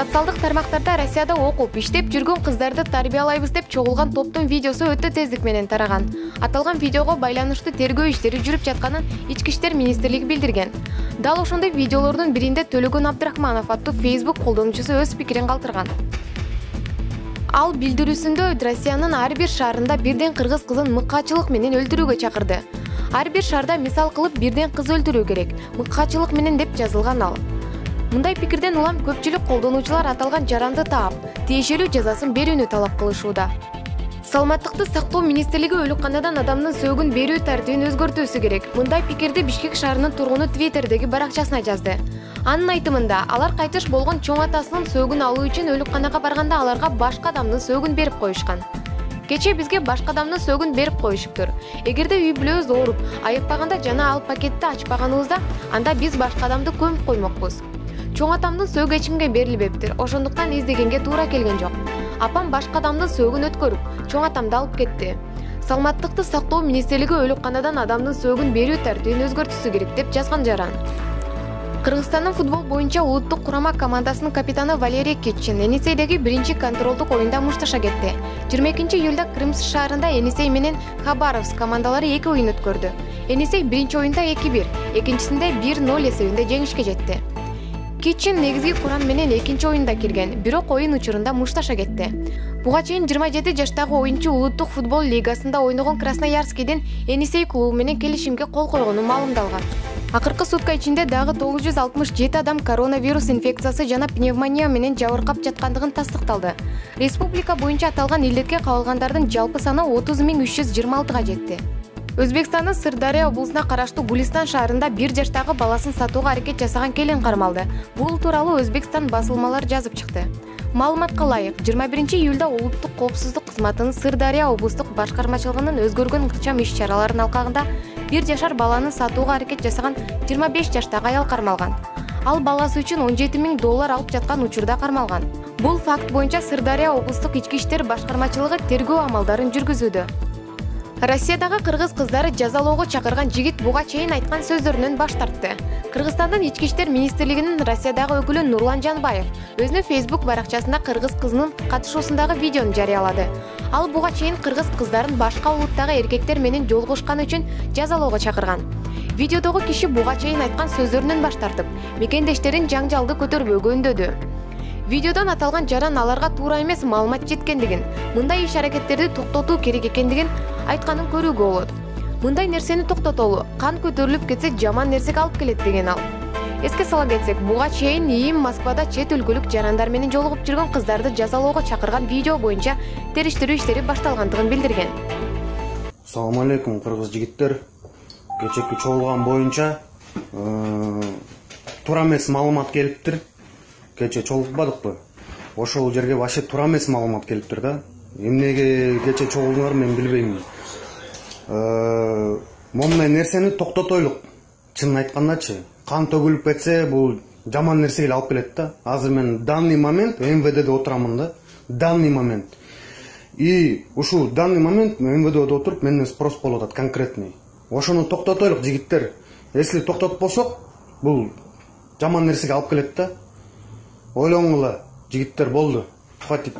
Социалдык тармактарда Россияда окуп, иштеп жүргөн кыздарды тарбиялайбыз деп чогулган топтун видеосу өтө тездик менен тараган. Аталган видеого байланыштуу тергөө иштери жүрүп жатканын Ички иштер министрлиги билдирген. Дал ошондой видеолордун биринде Төлөгөн Абдрахманов аттуу Facebook колдонуучусу өз пикирин калтырган. Ал билдирүүсүндө Россиянын ар бир шаарында бирден кыргыз кызын мыккачылык менен өлтүрүүгө чакырды. Ар бир шаарда мисал кылып бирден кыз өлтүрүү керек, мыккачылык менен деп жазылган ал. Мындай пикирден улам көпчүлүк колдонуучулар аталган жаранды таап, тиешелүү жазасын берүүнү талап кылышууда. Саламаттыкты сактоо министрлиги өлүкканадан адамдын сөөгүн берүү тартибин өзгөртүүсү керек. Мындай пикирди Бишкек шаарынын тургуну Твиттердеги баракчасына жазды. Анын айтымында, алар кайтыш болгон чоң атасынын сөөгүн алуу үчүн өлүкканага барганда аларга башка адамдын сөөгүн берип коюшкан. Кече бизге башка адамдын сөөгүн берип коюшуптур. Эгерде үй бүлөбүз ооруп, айыкпаганда жана ал пакетти ачпаганыбызда, анда биз башка адамды көмүп коймокпуз. Чоң атамдын сөөгү эч кимге берилбептир. Ошондуктан издегенге туура келген жок. Апам башка адамдын сөөгүн өткөрүп, чоң атамды алып кетти. Саламаттыкты сактоо министрлиги өлүкканадан адамдын сөөгүн берүү тартибин өзгөртүүсү керек деп жазган жаран. Кыргызстандын футбол боюнча улуттук курама командасынын капитаны Валерий Кетчин Енисейдеги биринчи контролдук оюнда мушташа кетти. 22-июлда Крымск шаарында Енисей менен Хабаровск командалары 2 оюн өткөрдү. Енисей биринчи оюнда 2-1, экинчисинде 1-0 эсебинде жеңишке жетти. Кетчин негизги курам менен экинчи оюнда кирген, бирок оюн учурунда мушташа кетти. Буга чейин 27 жаштагы оюнчу улуттук футбол лигасында ойногон Красноярскийдин Енисей клубу менен келишимге кол койгону маалымдалган. Акыркы сутка ичинде дагы 967 адам коронавирус инфекциясы жана пневмония менен жабыркап жаткандыгын тастыкталды. Республика боюнча аталган илдетке кабылгандардын жалпы саны 30.326га жетти. Өзбекстандын Сырдария облусуна караштуу Гулистан шаарында 1 жаштагы баласын сатууга аракет жасаган келин кармалды. Бул тууралуу Өзбекстан басылмалары жазып чыкты. Маалыматка ылайык, 21-июлда улуттук коопсуздук кызматынын Сырдария облустук башкармачылыгынын өзгөргөн ыкчам иш-чараларынын алкагында 1 жашар баланы сатууга аракет жасаган 25 жаштагы аял кармалган. Ал баласы үчүн $17.000 алып жаткан учурда кармалган. Бул факт боюнча Сырдария облустук ички иштер башкармачылыгы тергөө амалдарын жүргүзүүдө. Россиядагы кыргыз кыздары жазалоого чакырган жигит буга чейин айткан сөздөрүнөн баш тартты. Кыргызстандын ички иштер министрлигинин Россиядагы өкүлү Нурлан Жанбаев өзүнүн Facebook баракчасында кыргыз кызынын катышуусундагы видеону жарыялады. Ал буга чейин кыргыз кыздарын башка улуттагы эркектер менен жолугушканы үчүн жазалоого чакырган. Видеодогу киши буга чейин айткан сөздөрүнөн баш тартып, мекендештерин жаңжалды көтөрбөөгө үндөдү. Видеодон аталган жаран аларга туура эмес маалымат жеткендигин, мындай иш-аракеттерди токтотуу керек экендигин айтканын көрүүгө болот. Мындай нерсени токтотолу, кан көтөрүлүп кетсе жаман нерсеге алып келет деген ал. Эске сала кетсек, буга чейин ИИМ Москвада чет өлкөлүк жарандар менен жолугуп жүргөн кыздарды жазалоого чакырган видео боюнча териштирүү иштери башталгандыгын билдирген. Салам алейкум, кыргыз жигиттер. Кечеки чогулган боюнча туура эмес маалымат келиптир. Кече чогултпадыкпы? Ошол жерге вообще туура эмес маалымат келиптир да. Эмнеге кече чогулдуңар мен билбейм. Момундай нерсени токтотойлук. Чынын айткандачы, кан төгүлүп кетсе, бул жаман нерсеге алып келет да. Азыр мен данный момент МВДде отурамын да. Данный момент. И ушул данный момент МВДде отуруп менден спрос болуп атат конкретный. Ошону токтотойлук жигиттер. Если токтотпосок, бул жаман нерсеге алып келет да. Ойлоңула, жигиттер, болду. Хватит.